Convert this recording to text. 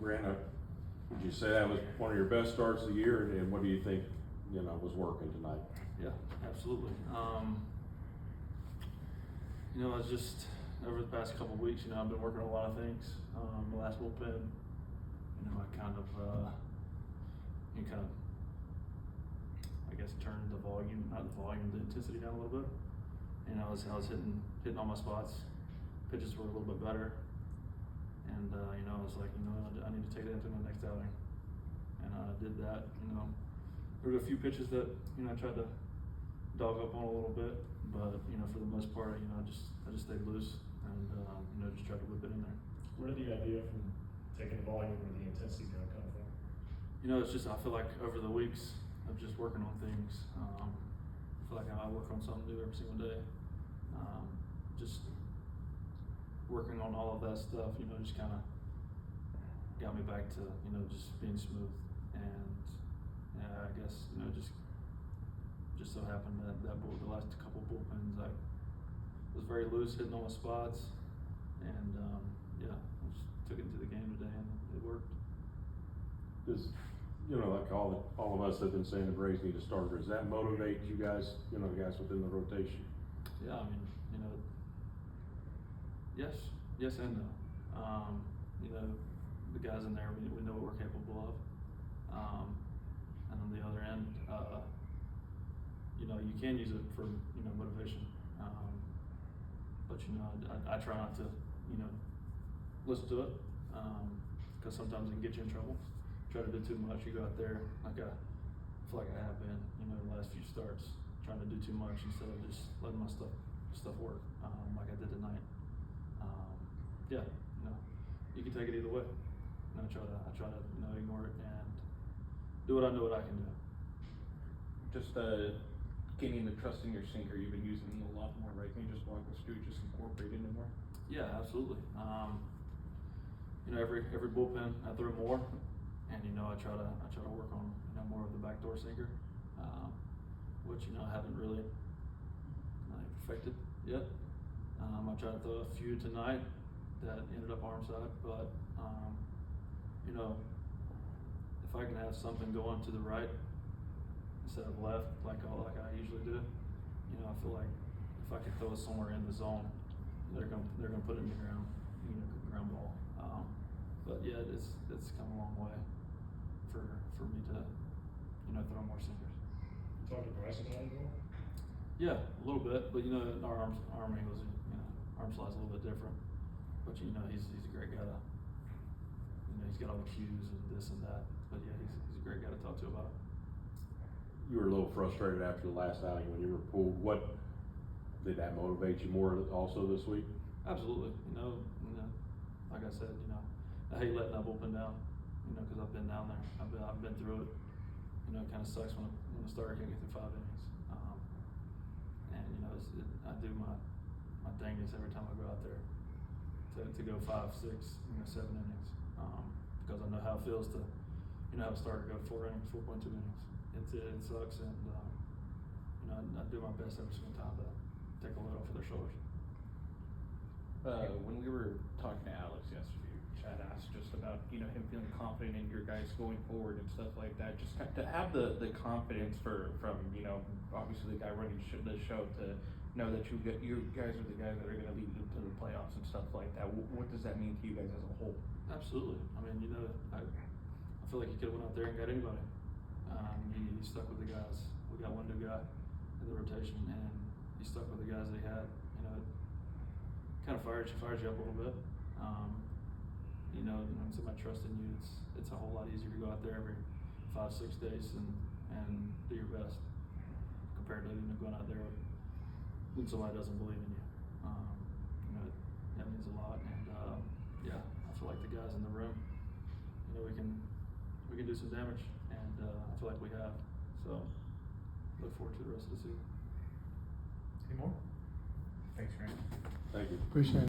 Grant, would you say that was one of your best starts of the year, and what do you think, was working tonight? Yeah, absolutely. I was just, over the past couple of weeks, I've been working on a lot of things. The last bullpen, I kind of, I guess, turned the volume, not the volume, the intensity down a little bit. I was hitting all my spots. Pitches were a little bit better. And, I was like, I need to take that into my next outing. And I did that, There were a few pitches that, I tried to dog up on a little bit, but, for the most part, I just stayed loose and, just tried to whip it in there. Where did the idea from taking the volume or the intensity down come from? It's just, I feel like over the weeks of just working on things, I feel like I work on something new every single day. Just working on all of that stuff, just kind of got me back to, just being smooth. And I guess, just so happened that the last couple bullpens, I was very loose, hitting all my spots. And I just took it into the game today and it worked. Does, like all of us have been saying, the Braves need a starter. Does that motivate you guys, the guys within the rotation? Yeah, I mean, yes and no. The guys in there, we know what we're capable of. And on the other end, you can use it for, motivation. But, I try not to, listen to it, because sometimes it can get you in trouble. Try to do too much, you go out there, like I feel like I have been, the last few starts, trying to do too much instead of just letting my stuff work, like I did tonight. You can take it either way. And I try to ignore it and do what I know what I can do. Just gaining the trust in your sinker, you've been using it a lot more, right? Can you just walk us through, just incorporate it in more? Yeah, absolutely. Every bullpen I throw more, and I try to work on more of the backdoor sinker, which I haven't really perfected yet. I tried to throw a few tonight that ended up arm side, but if I can have something going to the right instead of left, like I usually do, I feel like if I can throw it somewhere in the zone, they're gonna put it in the ground, ground ball. But yeah, it's come a long way for me to throw more sinkers. You talked to Bryce about it at all? Yeah, a little bit, but our arm angles, arm slide's a little bit different. But he's a great guy to, he's got all the cues and this and that. But yeah, he's a great guy to talk to about it. You were a little frustrated after the last outing when you were pulled. What did that motivate you more also this week? Absolutely. Like I said, I hate letting that bullpen down. Because I've been down there. I've been through it. It kind of sucks when a starter can't get through 5 innings. And I do my dangest every time I go out there to go 5, 6, 7 innings. Because I know how it feels to have a starter go 4 innings, 4.2 innings. It sucks, and I do my best every single time to take a load off of their shoulders. When we were talking to Alex yesterday, Chad asked just about him feeling confident in your guys going forward and stuff like that. Just to have the confidence from obviously the guy running the show to know that you guys are the guys that are going to lead you to the playoffs and stuff like that. What does that mean to you guys as a whole? Absolutely. I mean, I feel like he could have went out there and got anybody. He stuck with the guys. We got one new guy in the rotation, and he stuck with the guys that he had. It kind of fires you up a little bit. When somebody trusts in you, it's a whole lot easier to go out there every 5-6 days and do your best compared to going out there when somebody doesn't believe in you. That means a lot, and I feel like the guys in the room, we can do some damage, and I feel like we have. So look forward to the rest of the season. Any more? Thanks, Grant. Thank you. Appreciate it.